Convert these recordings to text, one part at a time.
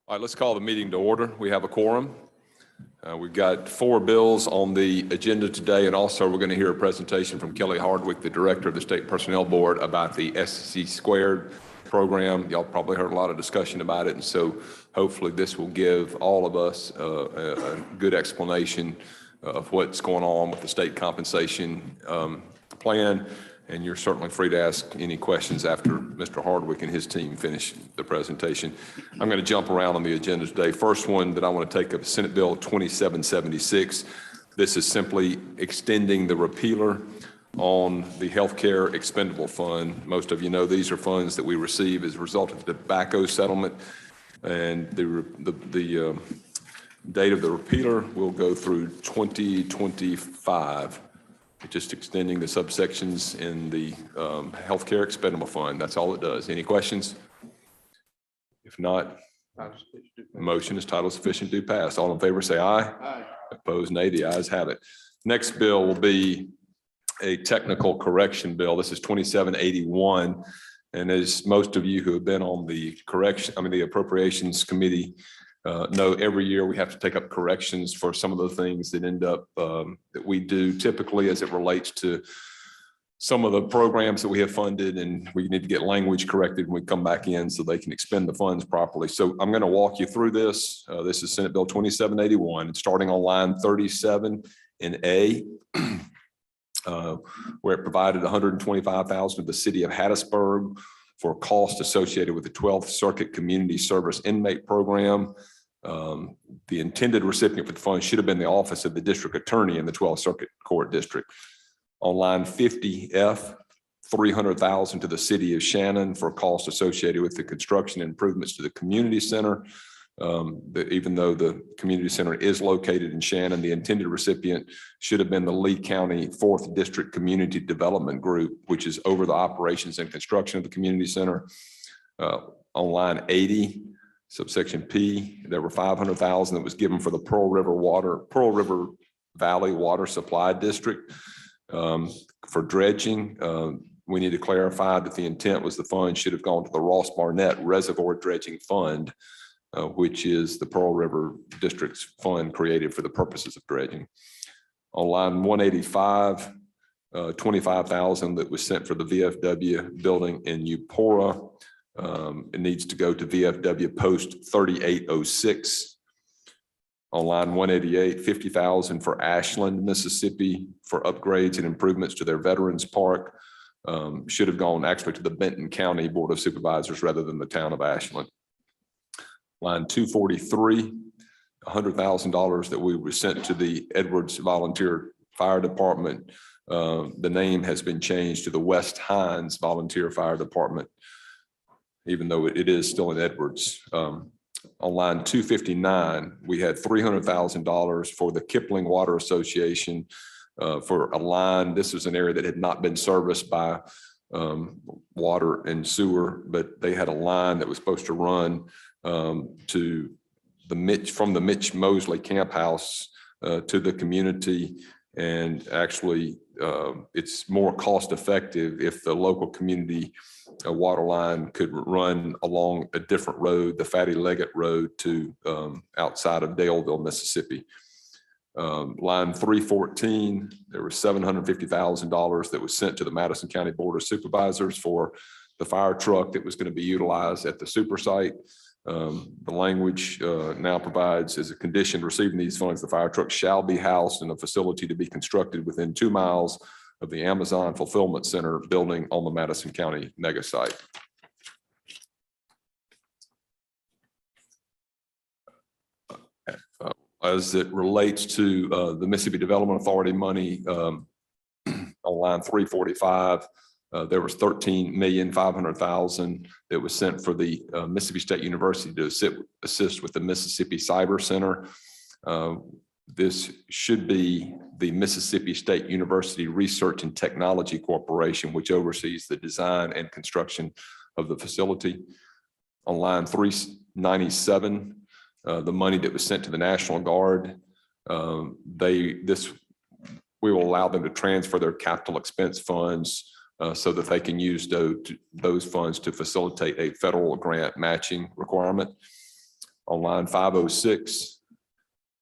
All right, let's call the meeting to order. We have a quorum. We've got 4 bills on the agenda today, and also we're going to hear a presentation from Kelly Hardwick, the Director of the State Personnel Board, about the SC Squared program. Y'all probably heard a lot of discussion about it, and so hopefully this will give all of us a good explanation of what's going on with the state compensation plan. And you're certainly free to ask any questions after Mr. Hardwick and his team finish the presentation. I'm going to jump around on the agenda today. First one that I want to take up is Senate Bill 2776. This is simply extending the repealer on the healthcare expendable fund. Most of you know these are funds that we receive as a result of the tobacco settlement, and the date of the repealer will go through 2025. Just extending the subsections in the healthcare expendable fund. That's all it does. Any questions? If not, the motion is title sufficient to pass. All in favor say aye. Aye. Opposed, nay. The ayes have it. Next bill will be a technical correction bill. This is 2781. And as most of you who have been on the the Appropriations Committee know, every year we have to take up corrections for some of the things that end up that we do typically as it relates to some of the programs that we have funded, and we need to get language corrected when we come back in so they can expend the funds properly. So I'm going to walk you through this. This is Senate Bill 2781. It's starting on line 37 in A, where it provided $125,000 to the city of Hattiesburg for costs associated with the 12th Circuit Community Service Inmate Program. The intended recipient for the fund should have been the Office of the District Attorney in the 12th Circuit Court District. On line 50F, $300,000 to the city of Shannon for costs associated with the construction and improvements to the community center. Even though the community center is located in Shannon, the intended recipient should have been the Lee County 4th District Community Development Group, which is over the operations and construction of the community center. On line 80, subsection P, there were $500,000 that was given for the Pearl River Valley Water Supply District for dredging. We need to clarify that the intent was the fund should have gone to the Ross Barnett Reservoir Dredging Fund, which is the Pearl River District's fund created for the purposes of dredging. On line 185, $25,000 that was sent for the VFW building in Eupora. It needs to go to VFW post 3806. On line 188, $50,000 for Ashland, Mississippi for upgrades and improvements to their Veterans Park. Should have gone actually to the Benton County Board of Supervisors rather than the town of Ashland. Line 243, $100,000 that we were sent to the Edwards Volunteer Fire Department. The name has been changed to the West Hines Volunteer Fire Department, even though it is still in Edwards. On line 259, we had $300,000 for the Kipling Water Association for a line. This was an area that had not been serviced by water and sewer, but they had a line that was supposed to run to from the Mitch Mosley Camp House to the community. And actually, it's more cost effective if the local community water line could run along a different road, the Fatty Leggett Road, to outside of Daleville, Mississippi. Line 314, there was $750,000 that was sent to the Madison County Board of Supervisors for the fire truck that was going to be utilized at the super site. The language now provides, as a condition to receiving these funds, the fire truck shall be housed in a facility to be constructed within 2 miles of the Amazon Fulfillment Center building on the Madison County mega site. As it relates to the Mississippi Development Authority money, on line 345, there was $13,500,000 that was sent for the Mississippi State University to assist with the Mississippi Cyber Center. This should be the Mississippi State University Research and Technology Corporation, which oversees the design and construction of the facility. On line 397, the money that was sent to the National Guard, we will allow them to transfer their capital expense funds so that they can use those funds to facilitate a federal grant matching requirement. On line 506,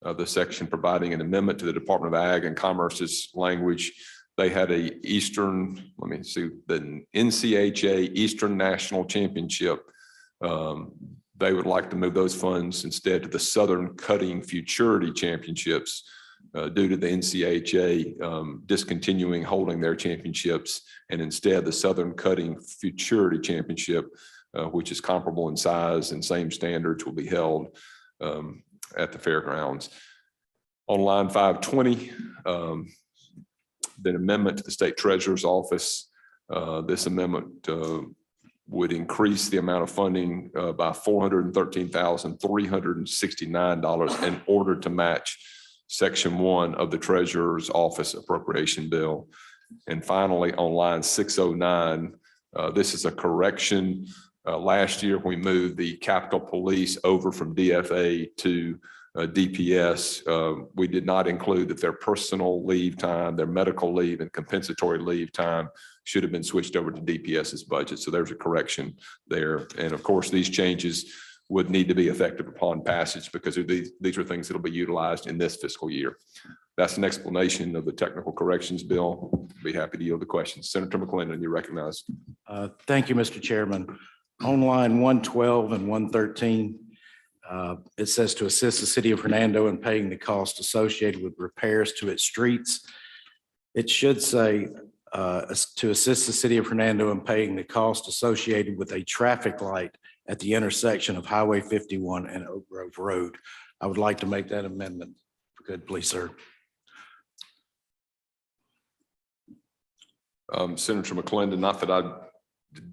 the section providing an amendment to the Department of Ag and Commerce's language, they had the NCHA Eastern National Championship. They would like to move those funds instead to the Southern Cutting Futurity Championships due to the NCHA discontinuing holding their championships, and instead the Southern Cutting Futurity Championship, which is comparable in size and same standards, will be held at the fairgrounds. On line 520, the amendment to the State Treasurer's Office. This amendment would increase the amount of funding by $413,369 in order to match Section 1 of the Treasurer's Office Appropriation Bill. And finally, on line 609, this is a correction. Last year, we moved the Capitol Police over from DFA to DPS. We did not include that their personal leave time, their medical leave and compensatory leave time should have been switched over to DPS's budget. So there's a correction there. And of course, these changes would need to be effective upon passage because these are things that will be utilized in this fiscal year. That's an explanation of the technical corrections bill. Be happy to yield the questions. Senator McClendon, you're recognized. Thank you, Mr. Chairman. On line 112 and 113, it says to assist the city of Hernando in paying the cost associated with repairs to its streets. It should say to assist the city of Hernando in paying the cost associated with a traffic light at the intersection of Highway 51 and Oak Grove Road. I would like to make that amendment. If you could, please, sir. Senator McClendon, not that I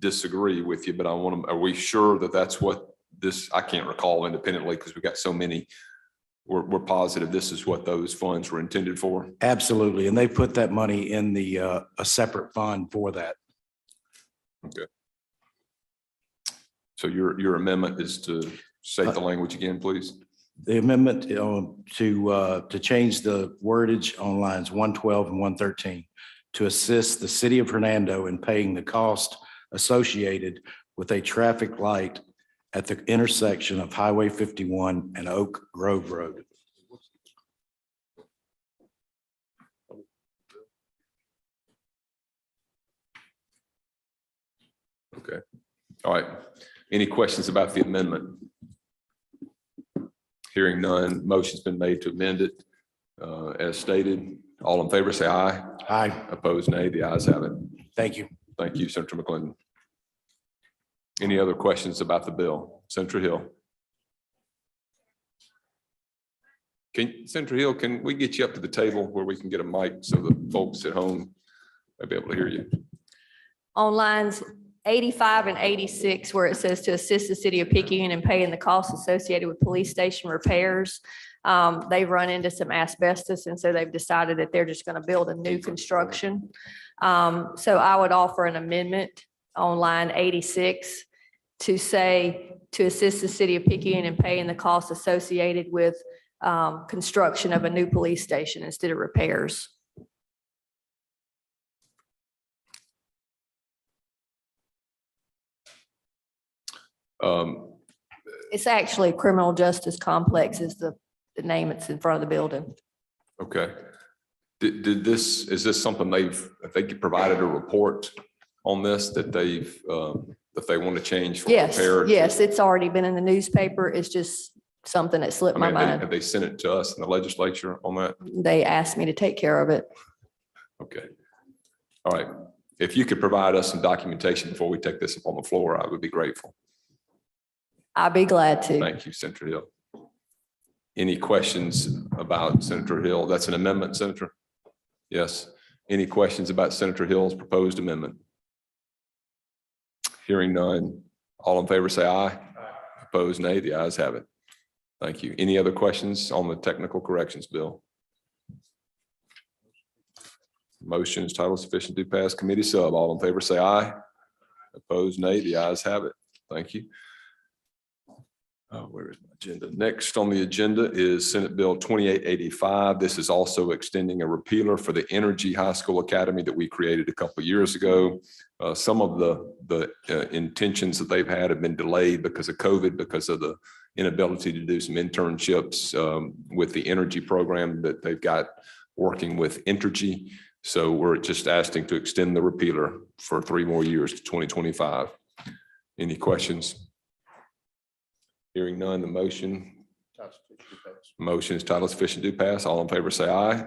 disagree with you, but I want to, are we sure that that's what this, I can't recall independently because we've got so many. We're positive this is what those funds were intended for. Absolutely. And they put that money in the a separate fund for that. Okay. So your amendment is to say the language again, please. The amendment to change the wordage on lines 112 and 113 to assist the city of Hernando in paying the cost associated with a traffic light at the intersection of Highway 51 and Oak Grove Road. Okay. All right. Any questions about the amendment? Hearing none, motion's been made to amend it as stated. All in favor, say aye. Aye. Opposed, nay. The ayes have it. Thank you. Thank you, Senator McClendon. Any other questions about the bill? Senator Hill. Senator Hill, can we get you up to the table where we can get a mic so the folks at home may be able to hear you? On lines 85 and 86, where it says to assist the city of Picayune in paying the costs associated with police station repairs, they've run into some asbestos, and so they've decided that they're just going to build a new construction. So I would offer an amendment on line 86 to say to assist the city of Picayune in paying the costs associated with construction of a new police station instead of repairs. It's actually Criminal Justice Complex is the name that's in front of the building. Okay. Is this something they provided a report on this that that they want to change for repair? Yes, it's already been in the newspaper. It's just something that slipped my mind. Have they sent it to us in the legislature on that? They asked me to take care of it. Okay. All right. If you could provide us some documentation before we take this up on the floor, I would be grateful. I'd be glad to. Thank you, Senator Hill. Any questions about Senator Hill? That's an amendment, Senator? Yes. Any questions about Senator Hill's proposed amendment? Hearing none. All in favor, say aye. Opposed, nay. The ayes have it. Thank you. Any other questions on the technical corrections bill? Motion is titled sufficient to pass committee sub. All in favor, say aye. Opposed, nay. The ayes have it. Thank you. Where is my agenda? Next on the agenda is Senate Bill 2885. This is also extending a repealer for the Energy High School Academy that we created a couple of years ago. Some of the intentions that they've had have been delayed because of COVID, because of the inability to do some internships with the energy program that they've got working with Entergy. So we're just asking to extend the repealer for 3 more years to 2025. Any questions? Hearing none, the motion. Motion is title sufficient to pass. All in favor say aye.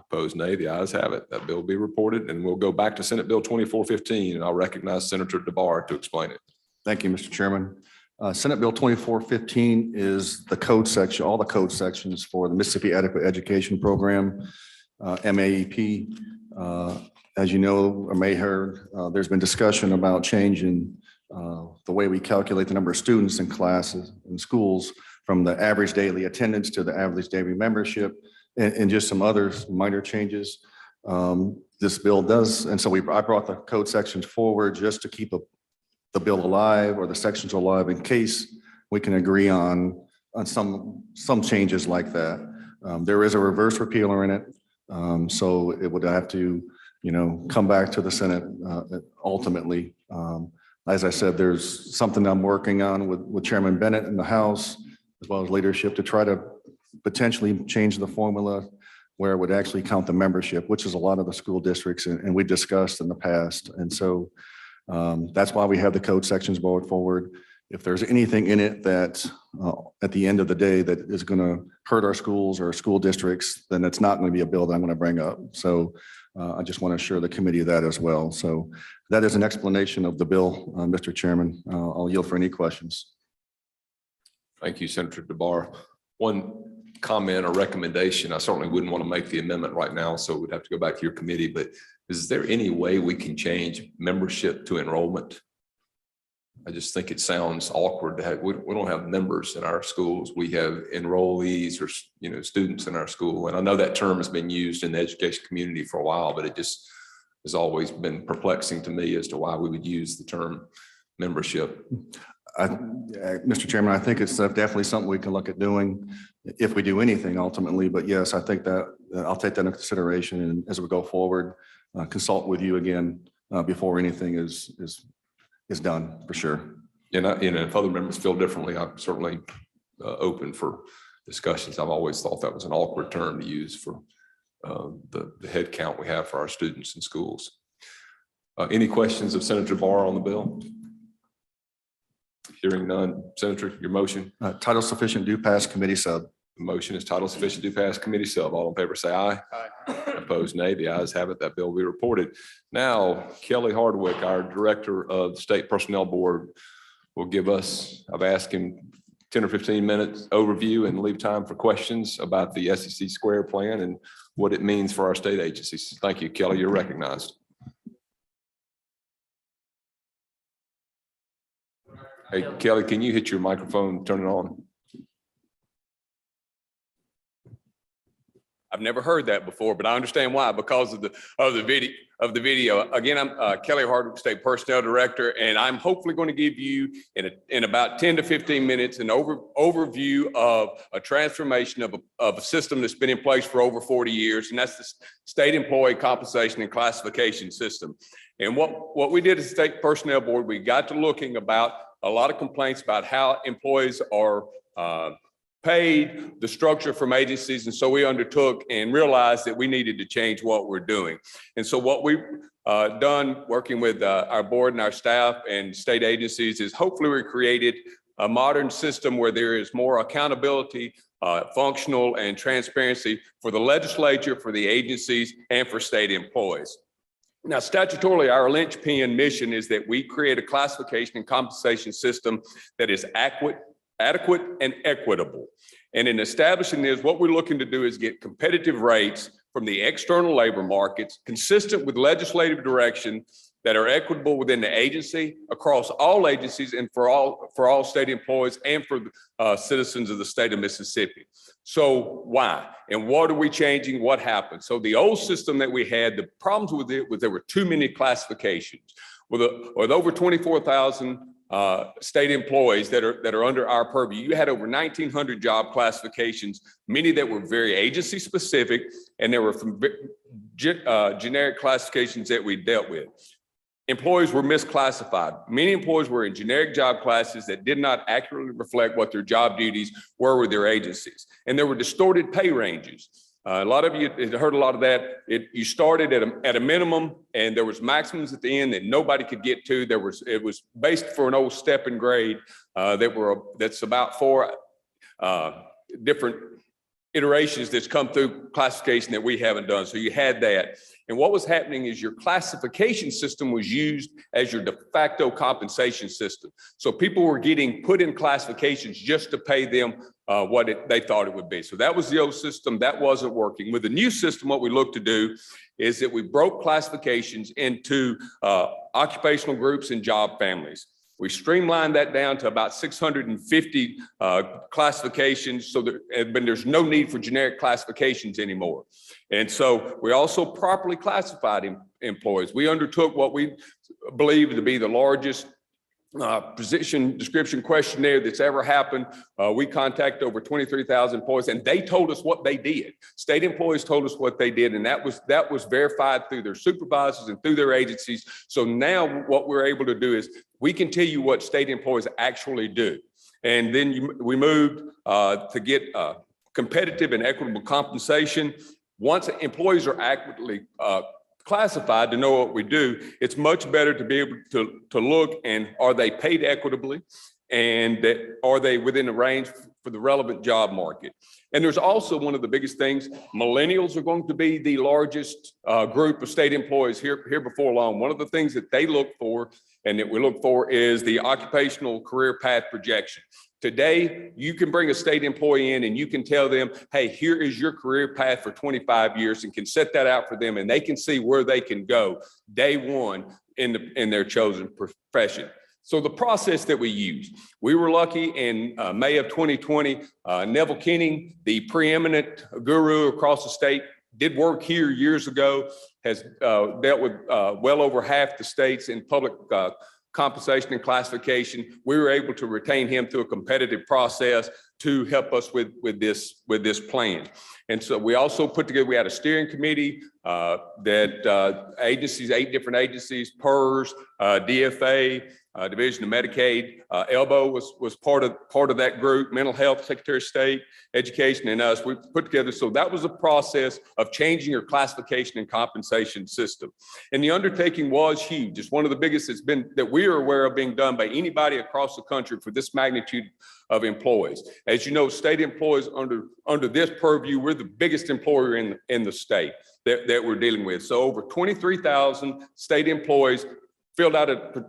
Opposed, nay. The ayes have it. That bill will be reported, and we'll go back to Senate Bill 2415, and I'll recognize Senator DeBar to explain it. Thank you, Mr. Chairman. Senate Bill 2415 is the code section, all the code sections for the Mississippi Adequate Education Program, MAEP. As you know, or may heard, there's been discussion about changing the way we calculate the number of students in classes in schools from the average daily attendance to the average daily membership and just some other minor changes. This bill does, and so I brought the code sections forward just to keep the bill alive or the sections alive in case we can agree on some changes like that. There is a reverse repealer in it, so it would have to, come back to the Senate ultimately. As I said, there's something I'm working on with Chairman Bennett in the House, as well as leadership, to try to potentially change the formula where it would actually count the membership, which is a lot of the school districts, and we discussed in the past. And so that's why we have the code sections brought forward. If there's anything in it that at the end of the day that is going to hurt our schools or school districts, then it's not going to be a bill that I'm going to bring up. So I just want to assure the committee of that as well. So that is an explanation of the bill, Mr. Chairman. I'll yield for any questions. Thank you, Senator DeBar. One comment or recommendation, I certainly wouldn't want to make the amendment right now, so we'd have to go back to your committee, but is there any way we can change membership to enrollment? I just think it sounds awkward to have, we don't have members in our schools. We have enrollees or, students in our school. And I know that term has been used in the education community for a while, but it just has always been perplexing to me as to why we would use the term membership. Mr. Chairman, I think it's definitely something we can look at doing if we do anything ultimately. But yes, I think that I'll take that into consideration, and as we go forward, consult with you again before anything is done, for sure. And if other members feel differently, I'm certainly open for discussions. I've always thought that was an awkward term to use for the head count we have for our students in schools. Any questions of Senator Barr on the bill? Hearing none. Senator, your motion? Title sufficient, do pass, committee sub. The motion is title sufficient to pass, committee sub. All in favor say aye. Aye. Opposed, nay. The ayes have it. That bill will be reported. Now, Kelly Hardwick, our Director of the State Personnel Board, will give us, I've asked him 10 or 15 minutes overview and leave time for questions about the SEC Square plan and what it means for our state agencies. Thank you, Kelly. You're recognized. Hey, Kelly, can you hit your microphone, turn it on? I've never heard that before, but I understand why, because of the video. Again, I'm Kelly Hardwick, State Personnel Director, and I'm hopefully going to give you in about 10 to 15 minutes an overview of a transformation of a system that's been in place for over 40 years, and that's the State Employee Compensation and Classification System. And what we did as State Personnel Board, we got to looking about a lot of complaints about how employees are paid, the structure from agencies. And so we undertook and realized that we needed to change what we're doing. And so what we've done working with our board and our staff and state agencies is hopefully we created a modern system where there is more accountability, functional and transparency for the legislature, for the agencies, and for state employees. Now, statutorily, our linchpin mission is that we create a classification and compensation system that is adequate and equitable. And in establishing this, what we're looking to do is get competitive rates from the external labor markets, consistent with legislative direction, that are equitable within the agency, across all agencies, and for all state employees and for citizens of the state of Mississippi. So why? And what are we changing? What happened? So the old system that we had, the problems with it was there were too many classifications. With over 24,000 state employees that are under our purview, you had over 1,900 job classifications, many that were very agency specific, and there were some generic classifications that we dealt with. employees were misclassified. Many employees were in generic job classes that did not accurately reflect what their job duties were with their agencies. And there were distorted pay ranges. A lot of you heard a lot of that. You started at a minimum, and there was maximums at the end that nobody could get to. It was based for an old step and grade that's about 4 different iterations that's come through classification that we haven't done. So you had that. And what was happening is your classification system was used as your de facto compensation system. So people were getting put in classifications just to pay them what they thought it would be. So that was the old system. That wasn't working. With the new system, what we look to do is that we broke classifications into occupational groups and job families. We streamlined that down to about 650 classifications, so there's no need for generic classifications anymore. And so we also properly classified employees. We undertook what we believe to be the largest position description questionnaire that's ever happened. We contacted over 23,000 employees, and they told us what they did. State employees told us what they did, and that was verified through their supervisors and through their agencies. So now what we're able to do is we can tell you what state employees actually do. And then we moved to get competitive and equitable compensation. Once employees are accurately classified to know what we do, it's much better to be able to look and are they paid equitably, and are they within the range for the relevant job market. And there's also one of the biggest things, millennials are going to be the largest group of state employees here before long. One of the things that they look for and that we look for is the occupational career path projection. Today, you can bring a state employee in and you can tell them, hey, here is your career path for 25 years, and can set that out for them, and they can see where they can go day one in their chosen profession. So the process that we use, we were lucky in May of 2020, Neville Kenning, the preeminent guru across the state, did work here years ago, has dealt with well over half the states in public compensation and classification. We were able to retain him through a competitive process to help us with this plan. And so we also put together, we had a steering committee that agencies, 8 different agencies, PERS, DFA, Division of Medicaid, ELBO was part of that group, Mental Health, Secretary of State, Education, and us. We put together, so that was a process of changing your classification and compensation system. And the undertaking was huge. It's one of the biggest that's been, that we are aware of being done by anybody across the country for this magnitude of employees. As you know, state employees under this purview, we're the biggest employer in the state that we're dealing with. So over 23,000 state employees filled out a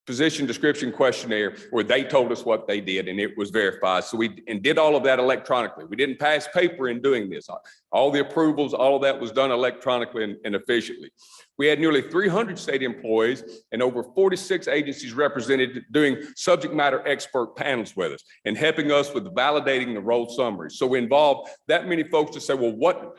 position description questionnaire where they told us what they did, and it was verified. So we did all of that electronically. We didn't pass paper in doing this. All the approvals, all of that was done electronically and efficiently. We had nearly 300 state employees and over 46 agencies represented doing subject matter expert panels with us and helping us with validating the role summaries. So we involved that many folks to say, well,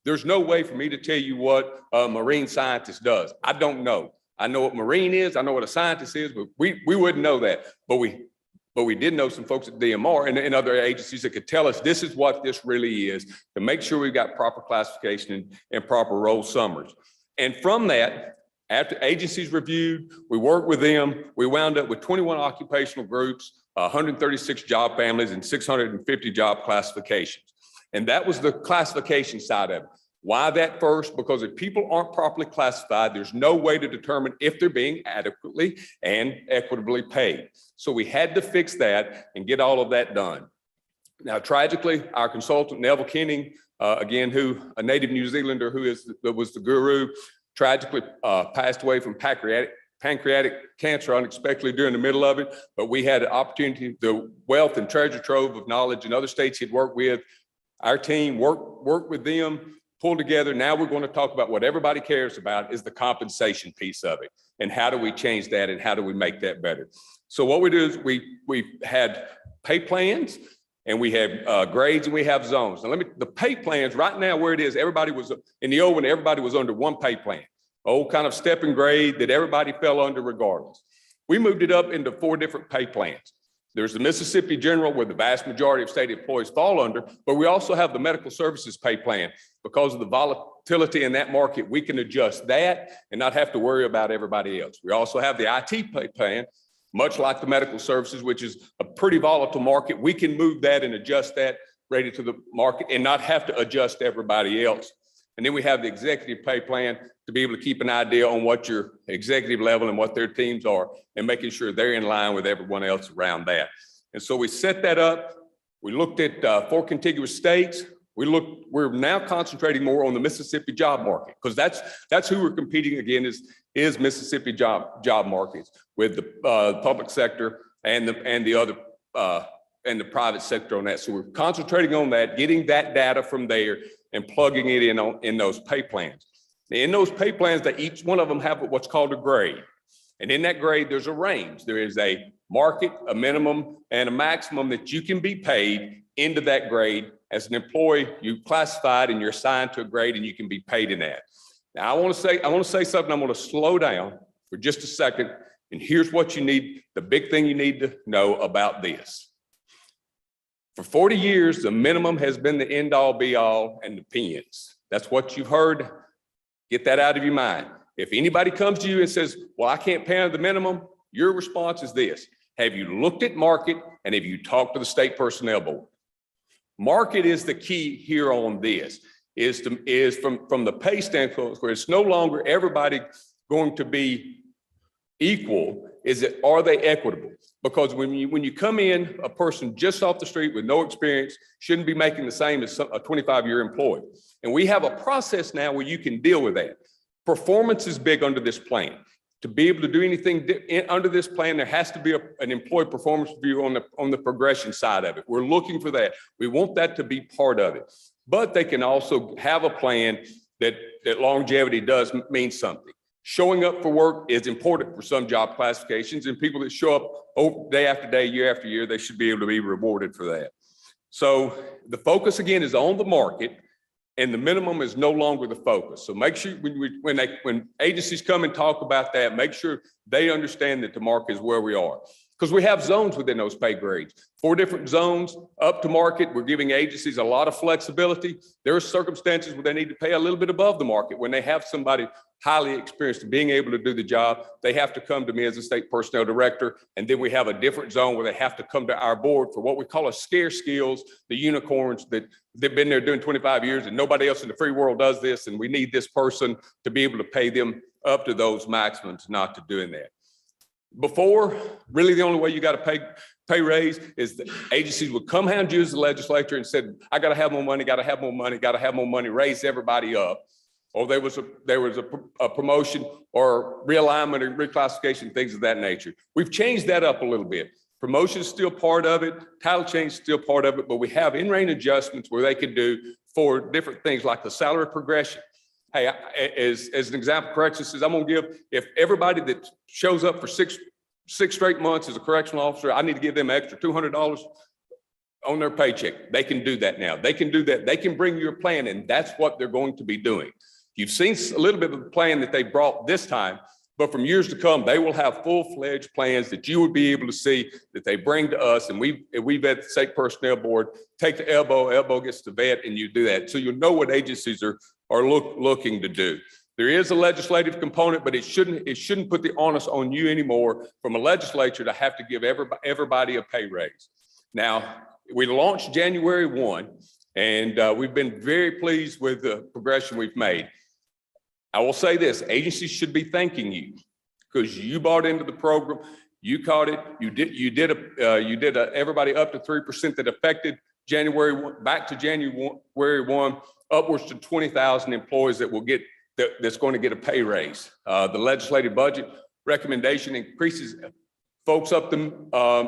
there's no way for me to tell you what a marine scientist does. I don't know. I know what Marine is, I know what a scientist is, but we wouldn't know that. But we did know some folks at DMR and other agencies that could tell us this is what this really is, to make sure we've got proper classification and proper role summaries. And from that, after agencies reviewed, we worked with them, we wound up with 21 occupational groups, 136 job families, and 650 job classifications. And that was the classification side of it. Why that first? Because if people aren't properly classified, there's no way to determine if they're being adequately and equitably paid. So we had to fix that and get all of that done. Now, tragically, our consultant, Neville Kenning, again, a native New Zealander who was the guru, tragically passed away from pancreatic cancer unexpectedly during the middle of it. But we had an opportunity, the wealth and treasure trove of knowledge in other states he'd worked with. Our team worked with them, pull together. Now we're going to talk about what everybody cares about is the compensation piece of it. And how do we change that and how do we make that better? So what we do is we had pay plans and we have grades and we have zones. Now the pay plans right now where it is, everybody was in the old one, everybody was under one pay plan, old kind of step and grade that everybody fell under regardless. We moved it up into 4 different pay plans. There's the Mississippi General, where the vast majority of state employees fall under, but we also have the medical services pay plan. Because of the volatility in that market, we can adjust that and not have to worry about everybody else. We also have the IT pay plan, much like the medical services, which is a pretty volatile market. We can move that and adjust that ready to the market and not have to adjust everybody else. And then we have the executive pay plan to be able to keep an idea on what your executive level and what their teams are and making sure they're in line with everyone else around that. And so we set that up. We looked at 4 contiguous states. We're now concentrating more on the Mississippi job market, because that's who we're competing against is Mississippi job markets with the public sector and the private sector on that. So we're concentrating on that, getting that data from there and plugging it in those pay plans. In those pay plans, that each one of them have what's called a grade. And in that grade, there's a range. There is a market, a minimum, and a maximum that you can be paid into that grade. As an employee, you classified and you're assigned to a grade and you can be paid in that. Now, I want to say something. I'm going to slow down for just a second. And here's what you need, the big thing you need to know about this. For 40 years, the minimum has been the end all be all and the pins. That's what you've heard. Get that out of your mind. If anybody comes to you and says, well, I can't pay under the minimum, your response is this. Have you looked at market and have you talked to the state personnel board? Market is the key here on this, is from the pay standpoint, where it's no longer everybody going to be equal. Are they equitable? Because when you come in, a person just off the street with no experience shouldn't be making the same as a 25-year employee. And we have a process now where you can deal with that. Performance is big under this plan. To be able to do anything under this plan, there has to be an employee performance review on the progression side of it. We're looking for that. We want that to be part of it. But they can also have a plan that longevity does mean something. Showing up for work is important for some job classifications, and people that show up day after day, year after year, they should be able to be rewarded for that. So the focus again is on the market, and the minimum is no longer the focus. So make sure when agencies come and talk about that, make sure they understand that the market is where we are. Because we have zones within those pay grades. 4 different zones up to market. We're giving agencies a lot of flexibility. There are circumstances where they need to pay a little bit above the market. When they have somebody highly experienced and being able to do the job, they have to come to me as a state personnel director. And then we have a different zone where they have to come to our board for what we call a scarce skills, the unicorns that they've been there doing 25 years and nobody else in the free world does this. And we need this person to be able to pay them up to those maximums, not to doing that. Before, really the only way you got to pay raise is the agencies would come hand you as the legislature and said, I got to have more money, got to have more money, got to have more money, raise everybody up. Or there was a promotion or realignment or reclassification, things of that nature. We've changed that up a little bit. Promotion is still part of it. Title change is still part of it, but we have in-range adjustments where they could do for different things like the salary progression. Hey, as an example, corrections says, I'm going to give, if everybody that shows up for six straight months as a correctional officer, I need to give them an extra $200 on their paycheck. They can do that now. They can do that. They can bring you a plan, and that's what they're going to be doing. You've seen a little bit of the plan that they brought this time, but from years to come, they will have full-fledged plans that you would be able to see that they bring to us, and we vet the state personnel board, take the elbow gets the vet, and you do that. So you'll know what agencies are looking to do. There is a legislative component, but it shouldn't put the onus on you anymore from a legislature to have to give everybody a pay raise. Now, we launched January 1, and we've been very pleased with the progression we've made. I will say this, agencies should be thanking you because you bought into the program, you caught it, you did everybody up to 3% that affected January 1, back to January 1, upwards to 20,000 employees that's going to get a pay raise. The legislative budget recommendation increases folks up the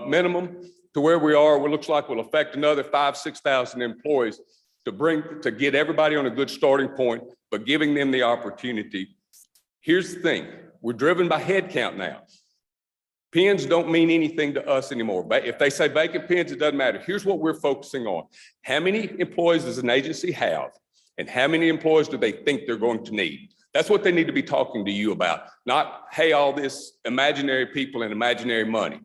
minimum to where we are. What looks like will affect another 5,000-6,000 employees to get everybody on a good starting point, but giving them the opportunity. Here's the thing, we're driven by head count now. Pins don't mean anything to us anymore. But if they say vacant pins, it doesn't matter. Here's what we're focusing on. How many employees does an agency have? And how many employees do they think they're going to need? That's what they need to be talking to you about. Not, hey, all this imaginary people and imaginary money.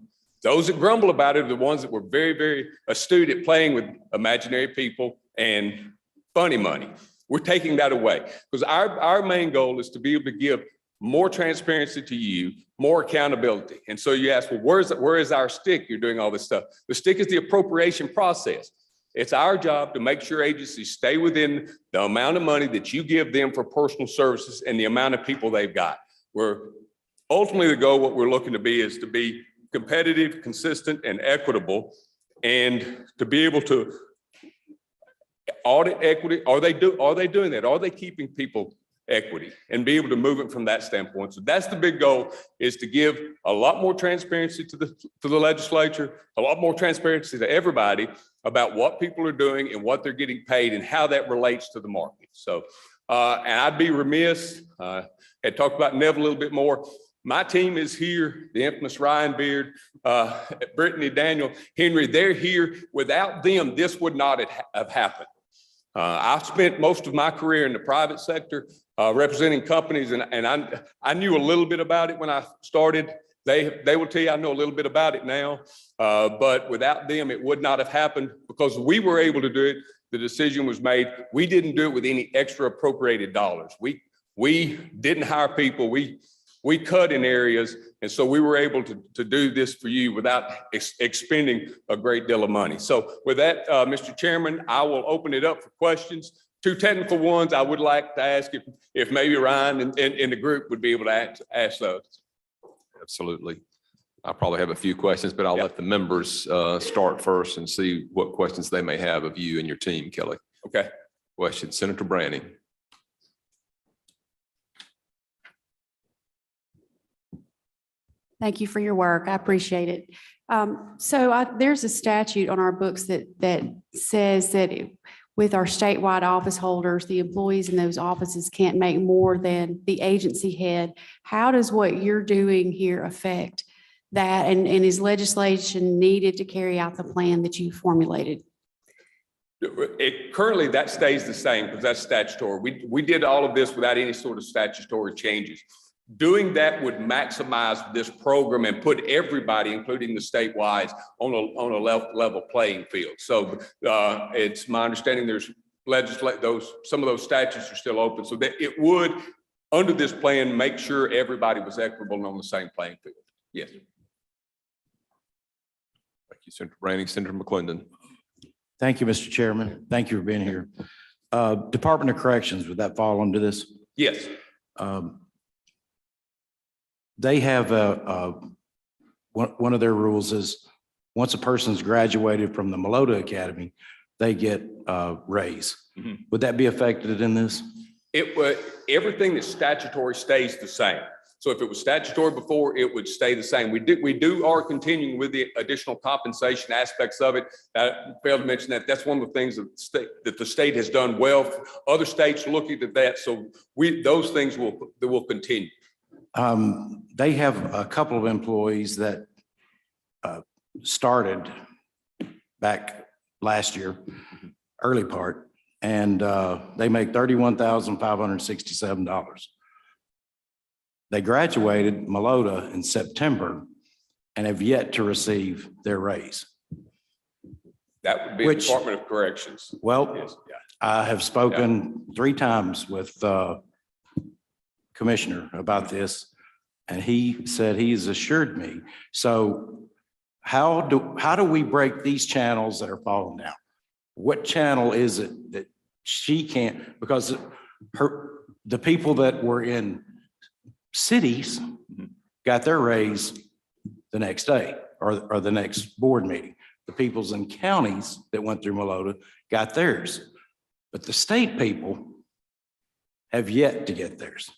Those that grumble about it are the ones that were very, very astute at playing with imaginary people and funny money. We're taking that away because our main goal is to be able to give more transparency to you, more accountability. And so you ask, well, where is our stick? You're doing all this stuff. The stick is the appropriation process. It's our job to make sure agencies stay within the amount of money that you give them for personal services and the amount of people they've got. We're ultimately the goal, what we're looking to be is to be competitive, consistent, and equitable, and to be able to audit equity. Are they doing that? Are they keeping people equity and be able to move it from that standpoint? So that's the big goal, is to give a lot more transparency to the legislature, a lot more transparency to everybody about what people are doing and what they're getting paid and how that relates to the market. So, and I'd be remiss, had talked about Nev a little bit more. My team is here, the infamous Ryan Beard, Brittany, Daniel, Henry, they're here. Without them, this would not have happened. I've spent most of my career in the private sector, representing companies, and I knew a little bit about it when I started. They will tell you I know a little bit about it now, but without them, it would not have happened because we were able to do it. The decision was made. We didn't do it with any extra appropriated dollars. We didn't hire people. We cut in areas, and so we were able to do this for you without expending a great deal of money. So with that, Mr. Chairman, I will open it up for questions. Two technical ones I would like to ask if maybe Ryan and the group would be able to ask those. Absolutely. I probably have a few questions, but I'll let the members start first and see what questions they may have of you and your team, Kelly. Okay. Question, Senator Branning. Thank you for your work. I appreciate it. There's a statute on our books that says that with our statewide office holders, the employees in those offices can't make more than the agency head. How does what you're doing here affect that? And is legislation needed to carry out the plan that you formulated? Currently, that stays the same because that's statutory. We did all of this without any sort of statutory changes. Doing that would maximize this program and put everybody, including the statewide, on a level playing field. So it's my understanding there's some of those statutes are still open, so that it would, under this plan, make sure everybody was equitable and on the same playing field. Yes. Thank you, Senator Branning. Senator McClendon. Thank you, Mr. Chairman. Thank you for being here. Department of Corrections, would that fall under this? Yes. They have one of their rules is once a person's graduated from the Melota Academy, they get a raise. Mm-hmm. Would that be affected in this? It would. Everything that's statutory stays the same. So if it was statutory before, it would stay the same. We are continuing with the additional compensation aspects of it. I failed to mention that. That's one of the things that the state has done well. Other states looking at that, so those things will continue. They have a couple of employees that started back last year, early part, and they make $31,567. They graduated Melota in September and have yet to receive their raise. That would be the Department of Corrections. Well, Yes. I have spoken 3 times with Commissioner about this, and he said he's assured me. So how do we break these channels that are falling down? What channel is it that she can't, because the people that were in cities got their raise the next day or the next board meeting. The peoples in counties that went through Melota got theirs, but the state people have yet to get theirs.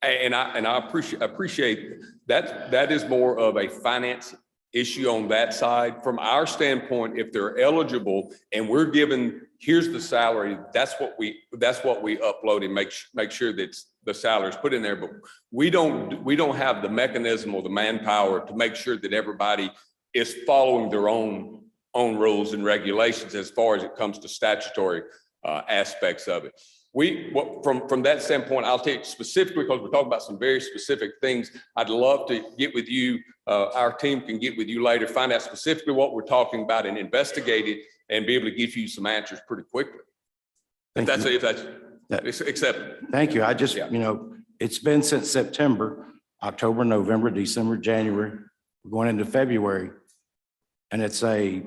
And I appreciate that. That is more of a finance issue on that side. From our standpoint, if they're eligible and we're given, here's the salary, that's what we upload and make sure that the salary is put in there. But we don't have the mechanism or the manpower to make sure that everybody is following their own rules and regulations as far as it comes to statutory aspects of it. From that standpoint, I'll take specifically because we're talking about some very specific things. I'd love to get with you our team can get with you later, find out specifically what we're talking about and investigate it and be able to give you some answers pretty quickly. If Thank you. that's acceptable. Thank you. I just, Yeah. It's been since September, October, November, December, January, we're going into February. And it's a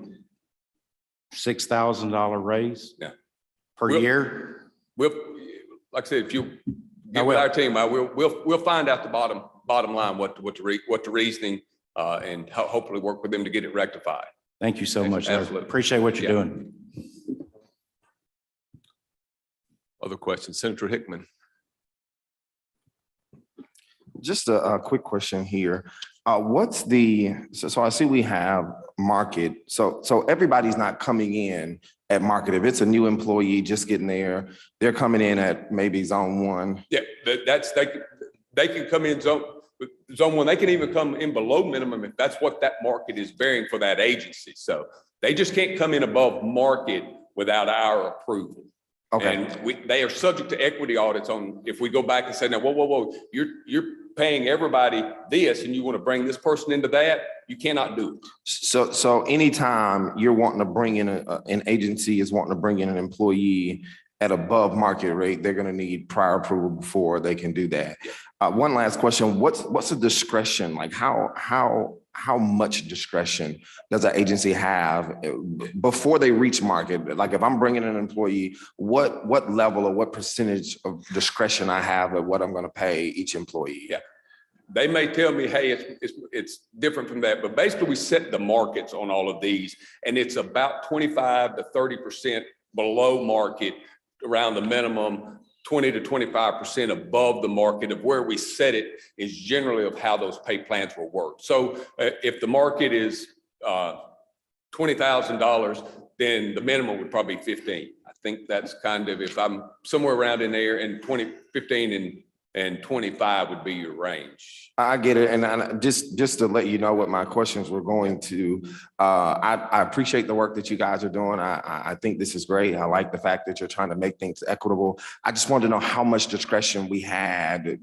$6,000 raise. Yeah. Per We'll- year. We'll, like I said, if you get with our team, we'll find out the bottom line, what the reasoning, and hopefully work with them to get it rectified. Thank you so much. I Absolutely. appreciate what you're Yeah. doing. Other questions? Senator Hickman. Just a quick question here. So I see we have market. So everybody's not coming in at market. If it's a new employee just getting there, they're coming in at maybe zone 1. Yeah, they can come in zone 1. They can even come in below minimum if that's what that market is bearing for that agency. So they just can't come in above market without our approval. Okay. And they are subject to equity audits on, if we go back and say, now, whoa, you're paying everybody this and you want to bring this person into that, you cannot do it. So anytime you're wanting to bring in an agency is wanting to bring in an employee at above market rate, they're going to need prior approval before they can do that. One last question. What's the discretion? Like how much discretion does an agency have before they reach market? Like if I'm bringing in an employee, what level or what percentage of discretion I have at what I'm going to pay each employee? Yeah. They may tell me, hey, it's different from that, but basically we set the markets on all of these, and it's about 25 to 30% below market, around the minimum, 20 to 25% above the market of where we set it is generally of how those pay plans will work. So if the market is $20,000, then the minimum would probably be 15. I think that's kind of, if I'm somewhere around in there, and 15 and 25 would be your range. I get it. And just to let you know what my questions were going to, I appreciate the work that you guys are doing. I think this is great. I like the fact that you're trying to make things equitable. I just wanted to know how much discretion we had.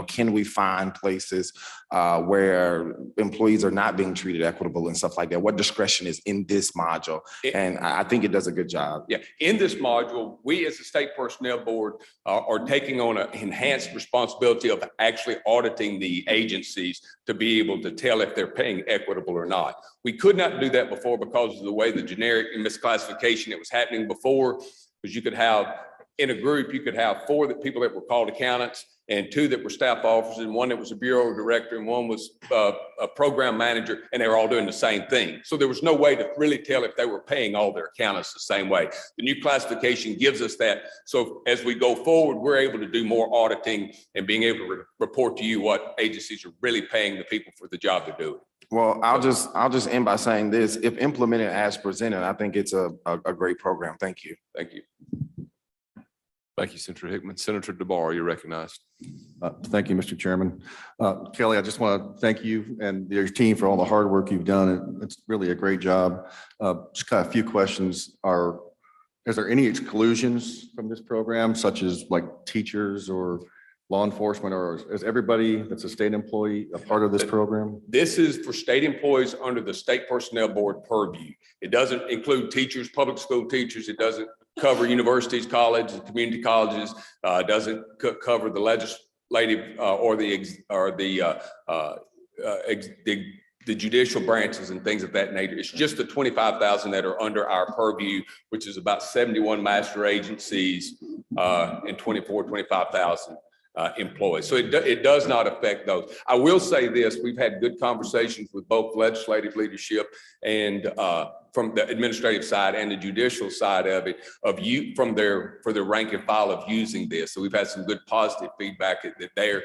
Can we find places where employees are not being treated equitable and stuff like that? What discretion is in this module? And I think it does a good job. Yeah, in this module, we as the State Personnel Board are taking on an enhanced responsibility of actually auditing the agencies to be able to tell if they're paying equitable or not. We could not do that before because of the way the generic and misclassification that was happening before, because you could have, in a group, you could have 4 people that were called accountants and 2 that were staff officers, and 1 that was a bureau director, and 1 was a program manager, and they were all doing the same thing. So there was no way to really tell if they were paying all their accountants the same way. The new classification gives us that. So as we go forward, we're able to do more auditing and being able to report to you what agencies are really paying the people for the job they're doing. Well, I'll just end by saying this: if implemented as presented, I think it's a great program. Thank you. Thank you. Thank you, Senator Hickman. Senator DeBar, you're recognized. Thank you, Mr. Chairman. Kelly, I just want to thank you and your team for all the hard work you've done. It's really a great job. Just kind of a few questions are, is there any exclusions from this program, such as like teachers or law enforcement, or is everybody that's a state employee a part of this program? This is for state employees under the State Personnel Board purview. It doesn't include teachers, public school teachers. It doesn't cover universities, colleges, community colleges. Doesn't cover the legislative or the judicial branches and things of that nature. It's just the 25,000 that are under our purview, which is about 71 master agencies and 25,000 employees. So it does not affect those. I will say this: we've had good conversations with both legislative leadership and from the administrative side and the judicial side of it, for their rank and file of using this. So we've had some good positive feedback that they're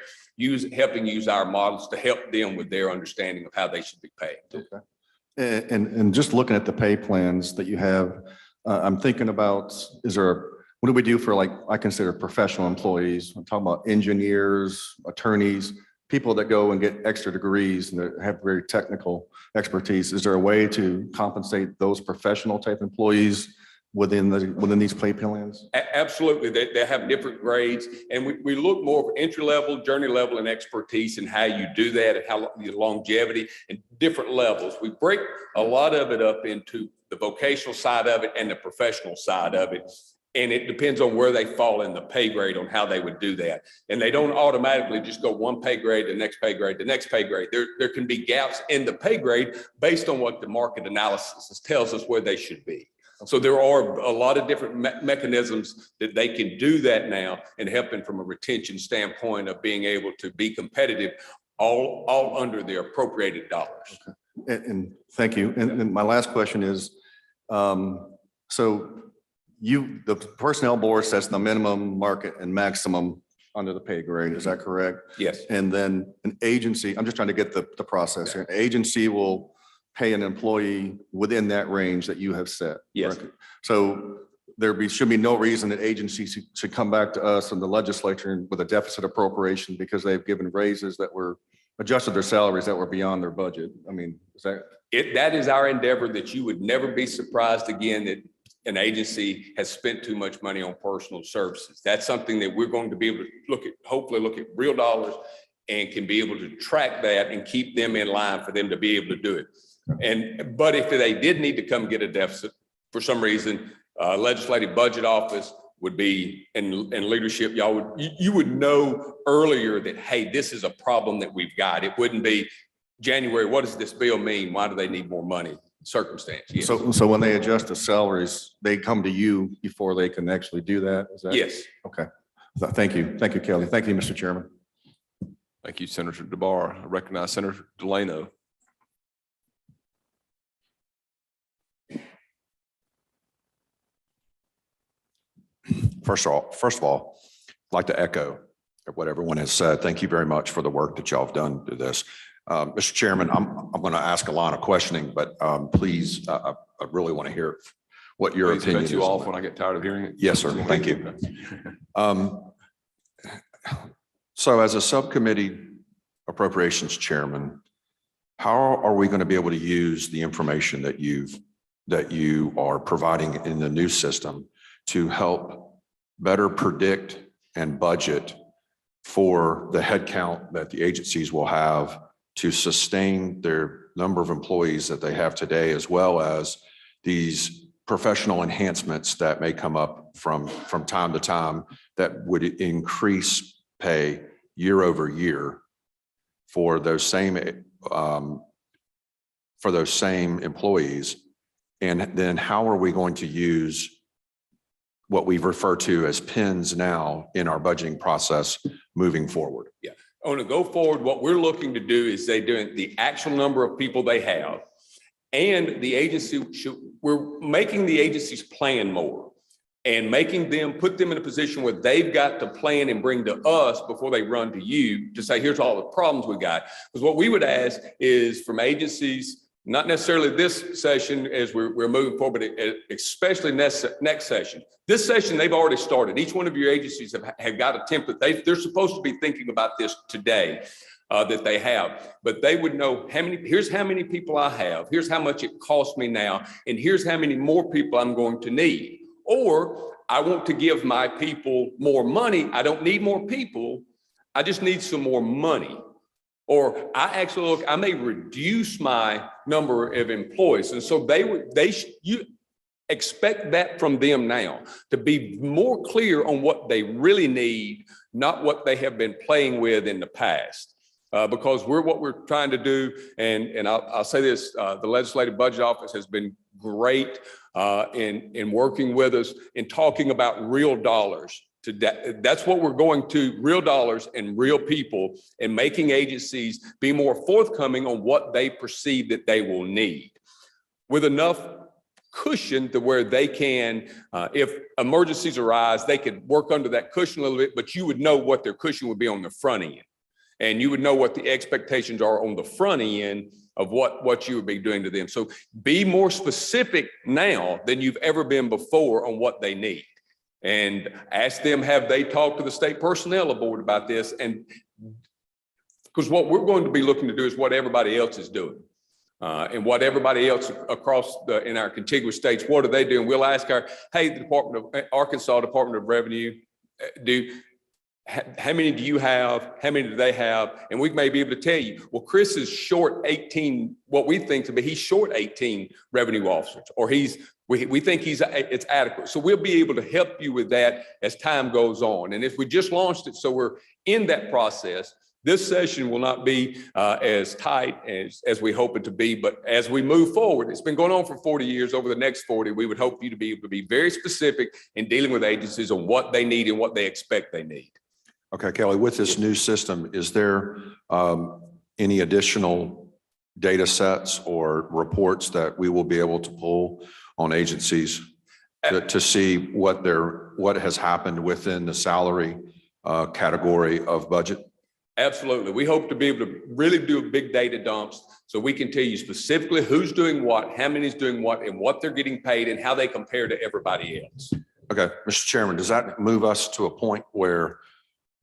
helping use our models to help them with their understanding of how they should be paid. Okay. And just looking at the pay plans that you have, I'm thinking about, what do we do for, like, I consider professional employees? I'm talking about engineers, attorneys, people that go and get extra degrees and that have very technical expertise. Is there a way to compensate those professional type employees within these pay plans? Absolutely. They have different grades, and we look more for entry level, journey level, and expertise and how you do that and how the longevity and different levels. We break a lot of it up into the vocational side of it and the professional side of it. And it depends on where they fall in the pay grade on how they would do that. And they don't automatically just go one pay grade, the next pay grade, the next pay grade. There can be gaps in the pay grade based on what the market analysis tells us where they should be. So there are a lot of different mechanisms that they can do that now and helping from a retention standpoint of being able to be competitive, all under the appropriated dollars. Okay. And thank you. And my last question is, so the personnel board sets the minimum, market, and maximum under the pay grade. Is that correct? Yes. And then an agency, I'm just trying to get the process here. An agency will pay an employee within that range that you have set. Yes. Correct? So should be no reason that agencies should come back to us and the legislature with a deficit appropriation because they've given raises that were adjusted their salaries that were beyond their budget. I mean, is that? That is our endeavor, that you would never be surprised again that an agency has spent too much money on personal services. That's something that we're going to be able to hopefully look at real dollars and can be able to track that and keep them in line for them to be able to do it. But if they did need to come get a deficit for some reason, legislative budget office would be in leadership. You would know earlier that, hey, this is a problem that we've got. It wouldn't be January. What does this bill mean? Why do they need more money? Circumstance. Yes. So when they adjust the salaries, they come to you before they can actually do that? Is that? Yes. Okay. Thank you. Thank you, Kelly. Thank you, Mr. Chairman. Thank you, Senator DeBar. I recognize Senator Delano. First of all, I'd like to echo what everyone has said. Thank you very much for the work that y'all have done to this. Mr. Chairman, I'm going to ask a line of questioning, but please, I really want to hear what your Please opinion cut is. you off when I get tired of hearing it. Yes, sir. Thank you. So as a subcommittee appropriations chairman, how are we going to be able to use the information that you are providing in the new system to help better predict and budget for the headcount that the agencies will have to sustain their number of employees that they have today, as well as these professional enhancements that may come up from time to time that would increase pay year over year for those same employees? And then how are we going to use what we refer to as pins now in our budgeting process moving forward? Yeah. On a go forward, what we're looking to do is they do the actual number of people they have, and the agency we're making the agencies plan more and put them in a position where they've got to plan and bring to us before they run to you to say, here's all the problems we got. Because what we would ask is from agencies, not necessarily this session as we're moving forward, but especially next session. This session, they've already started. Each one of your agencies have got a template. They're supposed to be thinking about this today that they have, but they would know here's how many people I have, here's how much it costs me now, and here's how many more people I'm going to need. Or I want to give my people more money. I don't need more people. I just need some more money. Or I may reduce my number of employees. And so you expect that from them now, to be more clear on what they really need, not what they have been playing with in the past. Because what we're trying to do, and I'll say this, the Legislative Budget Office has been great in working with us in talking about real dollars. That's what we're going to, real dollars and real people, and making agencies be more forthcoming on what they perceive that they will need, with enough cushion to where they can, if emergencies arise, they could work under that cushion a little bit, but you would know what their cushion would be on the front end. And you would know what the expectations are on the front end of what you would be doing to them. So be more specific now than you've ever been before on what they need. And ask them, have they talked to the state personnel board about this? And because what we're going to be looking to do is what everybody else is doing. And what everybody else across in our contiguous states, what are they doing? We'll ask the Arkansas Department of Revenue, how many do you have? How many do they have? And we may be able to tell you, well, Chris is short 18, what we think to be, he's short 18 revenue officers, or we think it's adequate. So we'll be able to help you with that as time goes on. And if we just launched it, so we're in that process, this session will not be as tight as we hope it to be, but as we move forward, it's been going on for 40 years. Over the next 40, we would hope you to be able to be very specific in dealing with agencies on what they need and what they expect they need. Okay, Kelly, with this new system, is there any additional data sets or reports that we will be able to pull on agencies to see what has happened within the salary category of budget? Absolutely. We hope to be able to really do big data dumps so we can tell you specifically who's doing what, how many is doing what, and what they're getting paid and how they compare to everybody else. Okay, Mr. Chairman, does that move us to a point where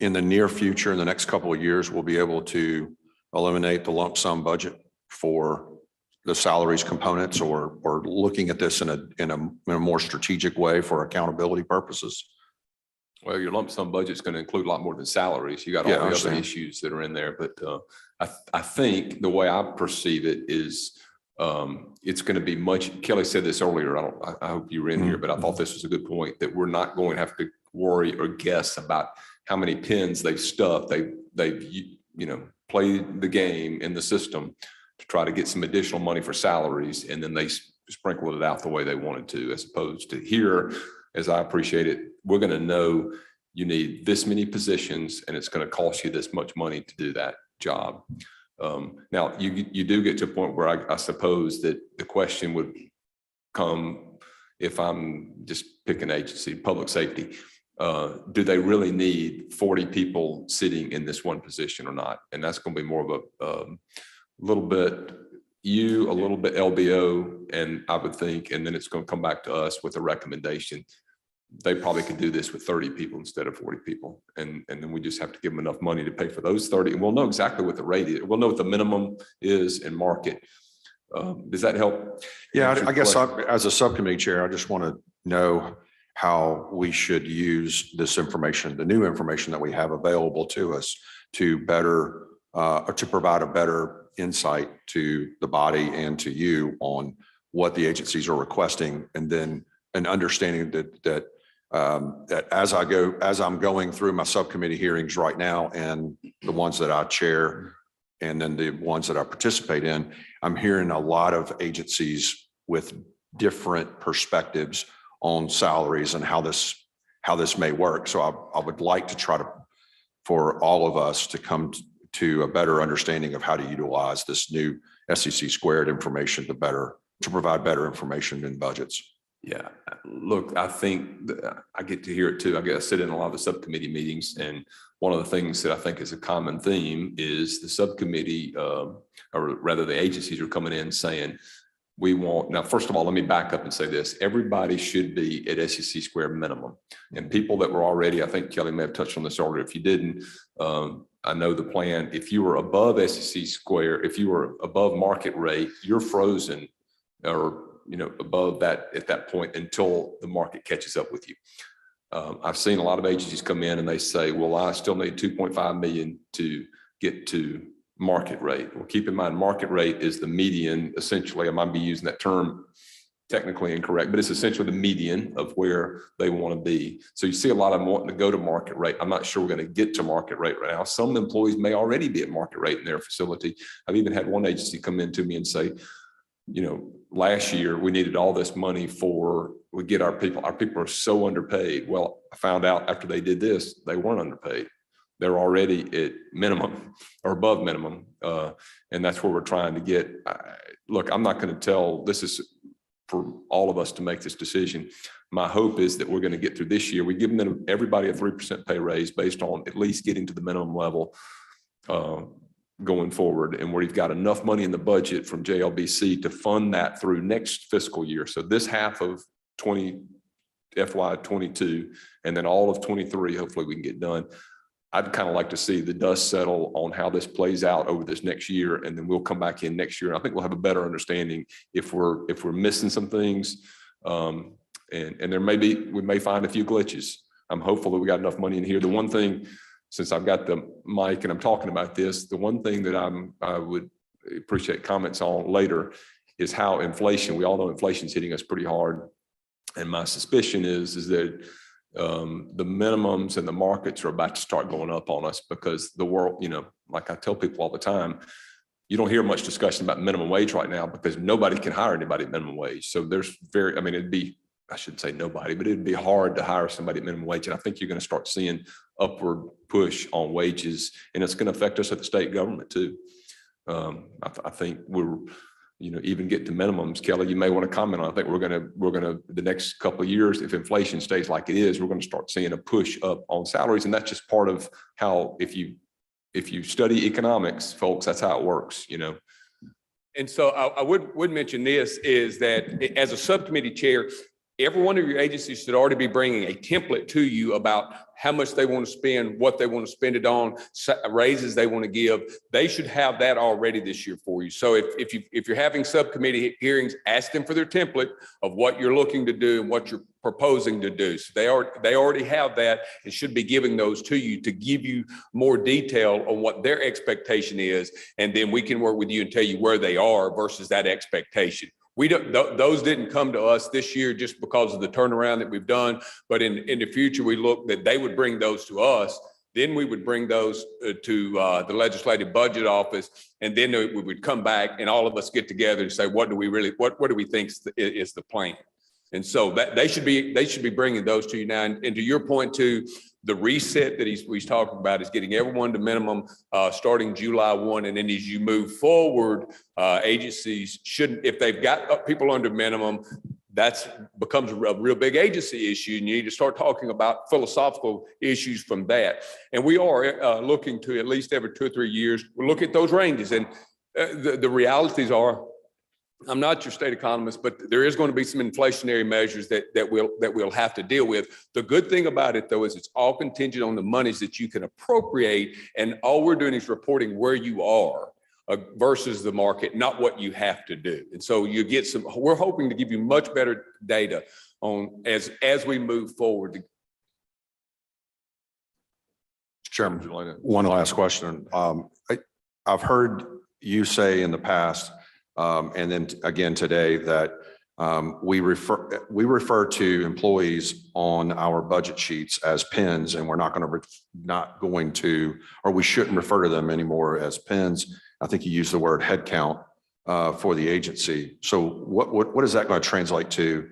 in the near future, in the next couple of years, we'll be able to eliminate the lump sum budget for the salaries components, or looking at this in a more strategic way for accountability purposes? Well, your lump sum budget is going to include a lot more than salaries. You got all Yeah, I the other understand. issues that are in there, but I think the way I perceive it is it's going to be much. Kelly said this earlier. I hope you were in here, but I thought this was a good point, that we're not going to have to worry or guess about how many pins they've stuffed. They've played the game in the system to try to get some additional money for salaries, and then they sprinkled it out the way they wanted to, as opposed to here, as I appreciate it, we're going to know you need this many positions and it's going to cost you this much money to do that job. Now, you do get to a point where I suppose that the question would come, if I'm just picking agency, public safety, do they really need 40 people sitting in this one position or not? And that's going to be more of a little bit a little bit LBO, and I would think, and then it's going to come back to us with a recommendation. They probably could do this with 30 people instead of 40 people. And then we just have to give them enough money to pay for those 30. And we'll know exactly what the rate is. We'll know what the minimum is in market. Does that help? Yeah, I guess as a subcommittee chair, I just want to know how we should use this information, the new information that we have available to us, to better or to provide a better insight to the body and to you on what the agencies are requesting, and then an understanding that as I'm going through my subcommittee hearings right now, and the ones that I chair and then the ones that I participate in, I'm hearing a lot of agencies with different perspectives on salaries and how this may work. So I would like to try for all of us to come to a better understanding of how to utilize this new SEC squared information to provide better information in budgets. Yeah, look, I think I get to hear it too. I sit in a lot of the subcommittee meetings, and one of the things that I think is a common theme is the subcommittee, or rather the agencies are coming in saying, we want, now, first of all, let me back up and say this. Everybody should be at SEC square minimum. And people that were already, I think Kelly may have touched on this earlier. If you didn't, I know the plan. If you were above SEC square, if you were above market rate, you're frozen, or above that at that point until the market catches up with you. I've seen a lot of agencies come in and they say, well, I still need 2.5 million to get to market rate. Well, keep in mind, market rate is the median. Essentially, I might be using that term technically incorrect, but it's essentially the median of where they want to be. So you see a lot of them wanting to go to market rate. I'm not sure we're going to get to market rate right now. Some employees may already be at market rate in their facility. I've even had one agency come in to me and say, last year we needed all this money we get our people are so underpaid. Well, I found out after they did this, they weren't underpaid. They're already at minimum or above minimum. And that's where we're trying to get. Look, I'm not going to this is for all of us to make this decision. My hope is that we're going to get through this year. We give them everybody a 3% pay raise based on at least getting to the minimum level going forward, and where you've got enough money in the budget from JLBC to fund that through next fiscal year. So this half of FY22, and then all of 23, hopefully we can get done. I'd kind of like to see the dust settle on how this plays out over this next year, and then we'll come back in next year. And I think we'll have a better understanding if we're missing some things. And we may find a few glitches. I'm hopeful that we got enough money in here. The one thing, since I've got the mic and I'm talking about this, the one thing that I would appreciate comments on later is how inflation, we all know inflation's hitting us pretty hard. And my suspicion is that the minimums and the markets are about to start going up on us, because the world, like I tell people all the time, you don't hear much discussion about minimum wage right now because nobody can hire anybody at minimum wage. So I shouldn't say nobody, but it'd be hard to hire somebody at minimum wage. And I think you're going to start seeing upward push on wages, and it's going to affect us at the state government too. I think we're, even get to minimums. Kelly, you may want to comment on. I think we're gonna the next couple of years, if inflation stays like it is, we're going to start seeing a push up on salaries, and that's just part of how, if you study economics, folks, that's how it works. And so I would mention this is that as a subcommittee chair, every one of your agencies should already be bringing a template to you about how much they want to spend, what they want to spend it on, raises they want to give. They should have that already this year for you. So if you're having subcommittee hearings, ask them for their template of what you're looking to do and what you're proposing to do. So they already have that and should be giving those to you to give you more detail on what their expectation is. And then we can work with you and tell you where they are versus that expectation. Those didn't come to us this year just because of the turnaround that we've done, but in the future, we look that they would bring those to us. Then we would bring those to the Legislative Budget Office, and then we would come back and all of us get together and say, what do we think is the plan? And so that they should be bringing those to you now. And to your point too, the reset that he's talking about is getting everyone to minimum starting July 1. And then as you move forward, agencies shouldn't, if they've got people under minimum, that's becomes a real big agency issue. And you need to start talking about philosophical issues from that. And we are looking to, at least every 2 or 3 years, we'll look at those ranges. And the realities are, I'm not your state economist, but there is going to be some inflationary measures that we'll have to deal with. The good thing about it, though, is it's all contingent on the monies that you can appropriate, and all we're doing is reporting where you are versus the market, not what you have to do. And so you get we're hoping to give you much better data on as we move forward. Chairman, one last question. I've heard you say in the past, and then again today, that we refer to employees on our budget sheets as pins, and we're not going to, or we shouldn't refer to them anymore as pins. I think you used the word headcount for the agency. So what is that going to translate to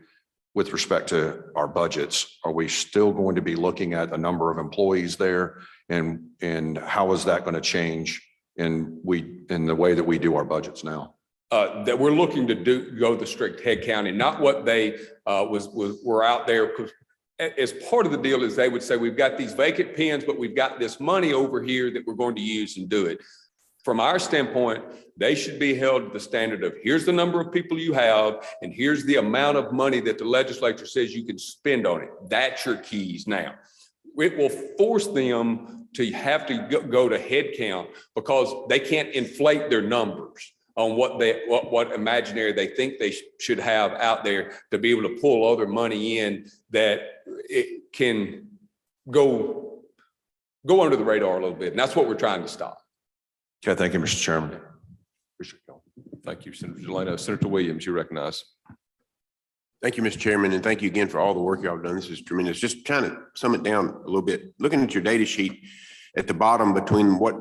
with respect to our budgets? Are we still going to be looking at a number of employees there, and how is that going to change in the way that we do our budgets now? That we're looking to go the strict head count, and not what they were out there. Because as part of the deal is they would say, we've got these vacant pins, but we've got this money over here that we're going to use and do it. From our standpoint, they should be held to the standard of, here's the number of people you have, and here's the amount of money that the legislature says you can spend on it. That's your keys now. It will force them to have to go to head count because they can't inflate their numbers on what imaginary they think they should have out there to be able to pull other money in that it can go under the radar a little bit. And that's what we're trying to stop. Okay, thank you, Mr. Chairman. Thank you, Senator Delano. Senator Williams, you recognize. Thank you, Mr. Chairman, and thank you again for all the work y'all have done. This is tremendous. Just trying to sum it down a little bit. Looking at your data sheet at the bottom between what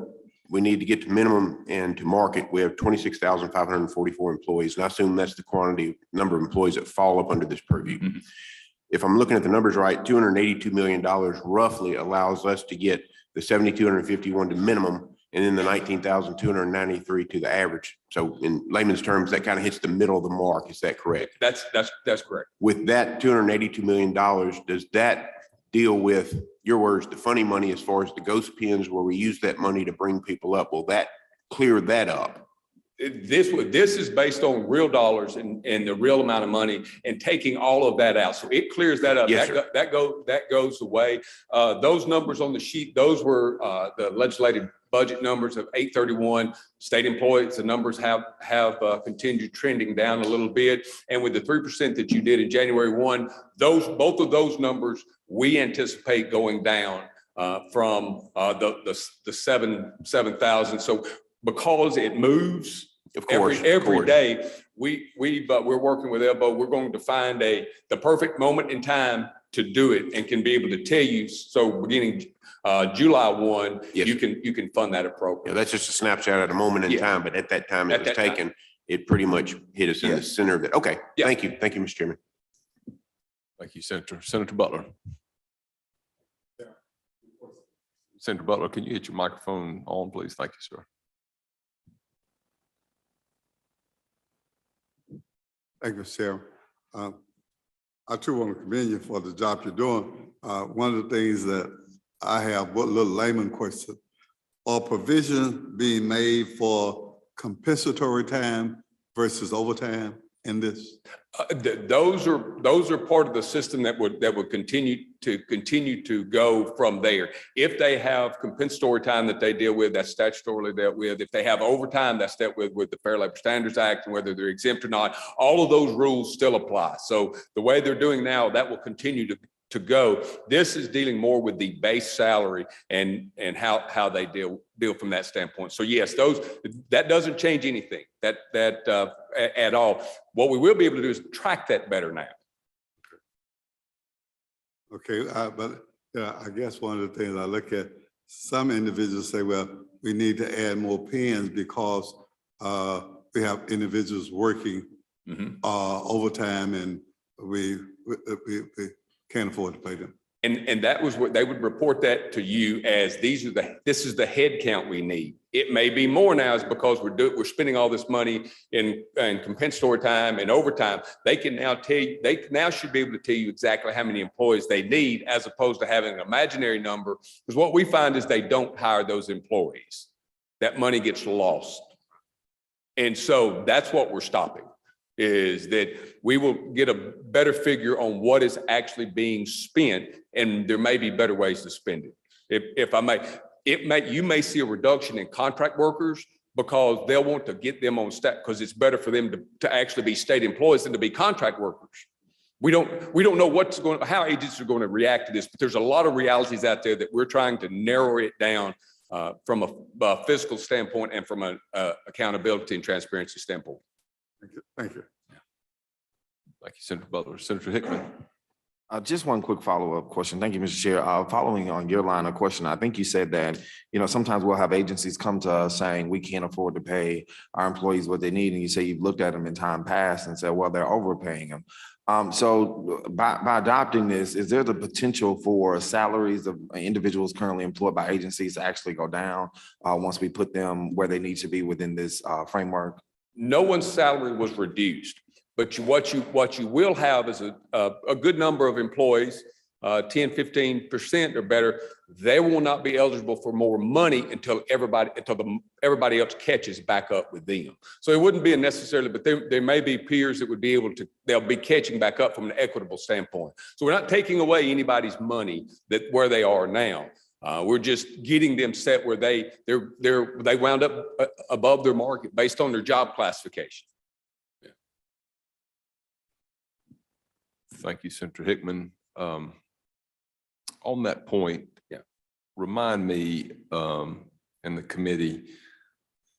we need to get to minimum and to market, we have 26,544 employees. And I assume that's the number of employees that fall up under this purview. Mm-hmm. If I'm looking at the numbers right, $282 million roughly allows us to get the 7,251 to minimum, and then the 19,293 to the average. So in layman's terms, that kind of hits the middle of the mark. Is that correct? That's correct. With that $282 million, does that deal with, your words, the funny money as far as the ghost pins where we use that money to bring people up? Will that clear that up? This is based on real dollars and the real amount of money and taking all of that out. So it clears that up. Yes, sir. That goes away. Those numbers on the sheet, those were the legislative budget numbers of 831. State employees, the numbers have continued trending down a little bit. And with the 3% that you did in January 1, both of those numbers we anticipate going down from the 7,000. So because it moves every day, we're working with Elbow. We're going to find the perfect moment in time to do it and can be able to tell you. So beginning July 1, Yes. you can fund that Yeah, appropriately. that's just a snapshot at a moment in Yeah. time, but at that time it At was that time. taken, it pretty much hit us in the center of it. Okay, Yeah. thank you. Thank you, Mr. Chairman. Thank you, Senator. Senator Butler. Senator Butler, can you hit your microphone on, please? Thank you, sir. Thank you, Mr. Chairman. I too want to commend you for the job you're doing. One of the things that I have, what little layman question, are provisions being made for compensatory time versus overtime in this? Those are part of the system that would continue to go from there. If they have compensatory time that they deal with, that's statutorily dealt with. If they have overtime, that's dealt with the Fair Labor Standards Act, and whether they're exempt or not, all of those rules still apply. So the way they're doing now, that will continue to go. This is dealing more with the base salary and how they deal from that standpoint. So yes, that doesn't change anything at all. What we will be able to do is track that better now. Okay, but I guess one of the things I look at, some individuals say, well, we need to add more pens because we have individuals working overtime and we can't afford to pay them. And that was what they would report that to you as this is the head count we need. It may be more now is because we're spending all this money in compensatory time and overtime. They can now tell you, they now should be able to tell you exactly how many employees they need as opposed to having an imaginary number. Because what we find is they don't hire those employees. That money gets lost. And so that's what we're stopping, is that we will get a better figure on what is actually being spent, and there may be better ways to spend it. If I may, you may see a reduction in contract workers because they'll want to get them on staff because it's better for them to actually be state employees than to be contract workers. We don't know how agencies are going to react to this, but there's a lot of realities out there that we're trying to narrow it down from a fiscal standpoint and from an accountability and transparency standpoint. Thank you. Thank you, Senator Butler. Senator Hickman. Just one quick follow-up question. Thank you, Mr. Chair. Following on your line of question, I think you said that, sometimes we'll have agencies come to us saying we can't afford to pay our employees what they need. And you say you've looked at them in time past and said, well, they're overpaying them. So by adopting this, is there the potential for salaries of individuals currently employed by agencies to actually go down once we put them where they need to be within this framework? No one's salary was reduced, but what you will have is a good number of employees, 10-15% or better. They will not be eligible for more money until everybody else catches back up with them. So it wouldn't be necessarily, but there may be peers that would be able to. They'll be catching back up from an equitable standpoint. So we're not taking away anybody's money where they are now. We're just getting them set where they wound up above their market based on their job classification. Yeah. Thank you, Senator Hickman. On that point, remind me and the committee,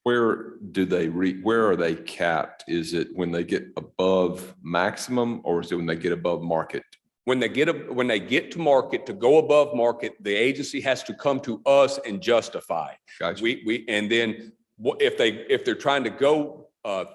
where are they capped? Is it when they get above maximum, or is it when they get above market? When they get to market, to go above market, the agency has to come to us and justify. Gotcha. And then if they're trying to go over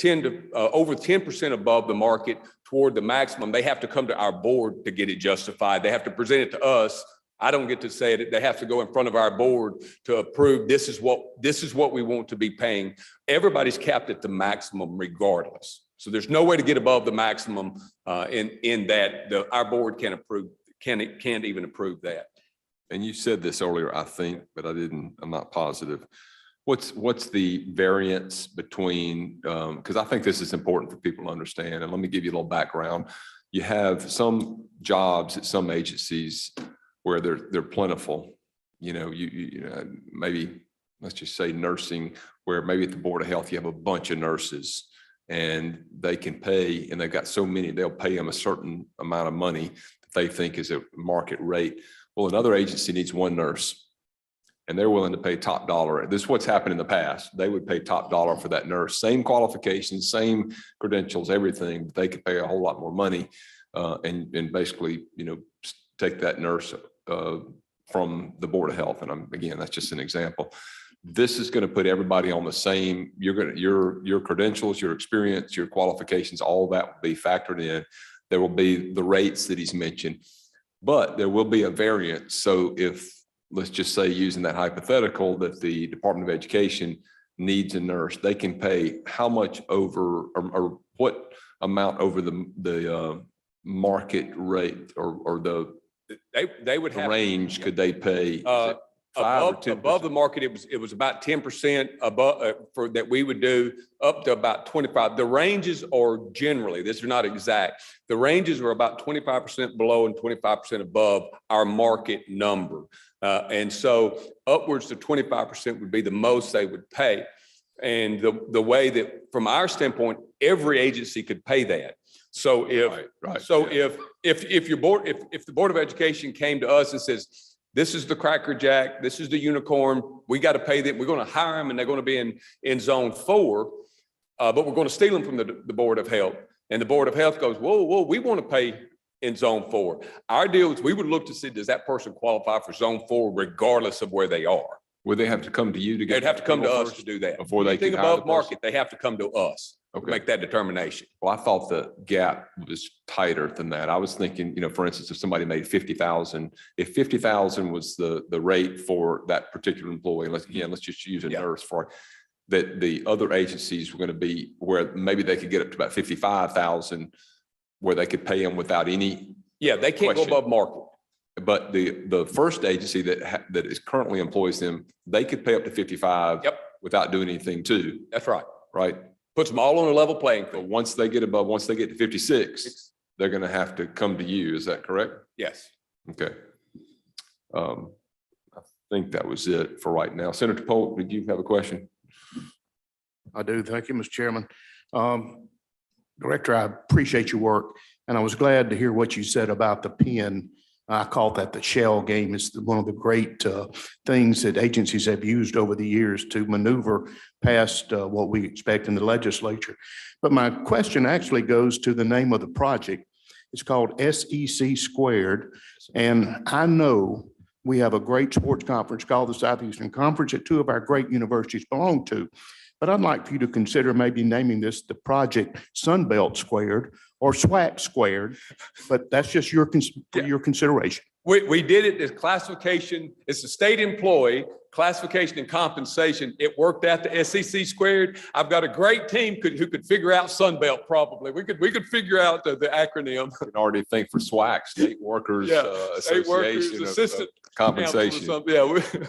10% above the market toward the maximum, they have to come to our board to get it justified. They have to present it to us. I don't get to say it. They have to go in front of our board to approve. This is what we want to be paying. Everybody's capped at the maximum regardless. So there's no way to get above the maximum in that our board can't even approve that. And you said this earlier, I think, but I'm not positive. What's the variance between, because I think this is important for people to understand, and let me give you a little background. You have some jobs at some agencies where they're plentiful. You know, maybe let's just say nursing, where maybe at the Board of Health, you have a bunch of nurses and they can pay, and they've got so many, they'll pay them a certain amount of money that they think is a market rate. Well, another agency needs one nurse and they're willing to pay top dollar. This is what's happened in the past. They would pay top dollar for that nurse, same qualifications, same credentials, everything. They could pay a whole lot more money and basically, you know, take that nurse from the Board of Health. And again, that's just an example. This is going to put everybody on the same, your credentials, your experience, your qualifications, all that will be factored in. There will be the rates that he's mentioned, but there will be a variance. So if, let's just say, using that hypothetical, that the Department of Education needs a nurse, they can pay how much over or what amount over the market rate or They would have range could they pay? above the market. It was about 10% above for that we would do up to about 25. The ranges are generally, this is not exact. The ranges are about 25% below and 25% above our market number. And so upwards to 25% would be the most they would pay. And the way that, from our standpoint, every agency could pay that. So if the Board of Education came to us and says, this is the Cracker Jack, this is the unicorn, we got to pay them, we're going to hire them and they're going to be in zone 4, but we're going to steal them from the Board of Health. And the Board of Health goes, whoa, we want to pay in zone 4. Our deal is we would look to see, does that person qualify for zone 4 regardless of where they are? Would they have to come to you to get? They'd have to come to us to do that. Before they Anything can hire the above market, they have to come to us to Okay. make that determination. Well, I thought the gap was tighter than that. I was thinking, you know, for instance, if somebody made 50,000, if 50,000 was the rate for that particular employee, let's just use a nurse for that, the other agencies were going to be where maybe they could get up to about 55,000, where they could pay them without any. Yeah, they can't question. go above market. But the first agency that is currently employs them, they could pay up to 55. Yep. Without doing anything too, That's right. right? Puts them all on a level playing But field. once they get to 56, they're going to have to come to you. Is that correct? Yes. Okay. I think that was it for right now. Senator Polk, did you have a question? I do. Thank you, Mr. Chairman. Director, I appreciate your work, and I was glad to hear what you said about the pen. I call that the shell game. It's one of the great things that agencies have used over the years to maneuver past what we expect in the legislature. But my question actually goes to the name of the project. It's called SEC Squared. And I know we have a great sports conference called the Southeastern Conference that 2 of our great universities belong to. But I'd like for you to consider maybe naming this the project Sunbelt Squared or SWAC Squared, but that's just your consideration. We did it as classification. It's a state employee, classification and compensation. It worked out to SEC Squared. I've got a great team who could figure out Sunbelt probably. We could figure out the acronym. I can already think for SWAC, State Workers State Workers, Association of Assistant Compensation. Council or something.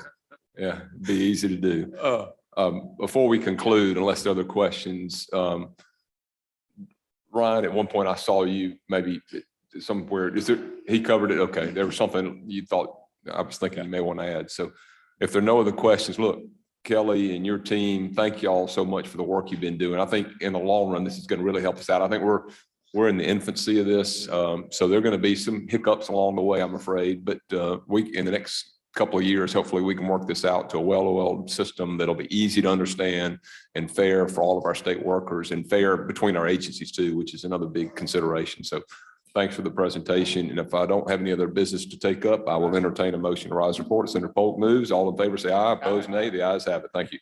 Yeah, it'd be easy to do. Before we conclude, unless there are other questions, Ryan, at one point I saw you maybe somewhere, he covered it? Okay, there was something you thought, I was thinking you may want to add. So if there are no other questions, look, Kelly and your team, thank you all so much for the work you've been doing. I think in the long run, this is going to really help us out. I think we're in the infancy of this. So there are going to be some hiccups along the way, I'm afraid, but in the next couple of years, hopefully we can work this out to a well-oiled system that'll be easy to understand and fair for all of our state workers and fair between our agencies too, which is another big consideration. So thanks for the presentation. And if I don't have any other business to take up, I will entertain a motion to rise report. Senator Polk moves. All in favor say aye. Opposed nay. The ayes have it. Thank you.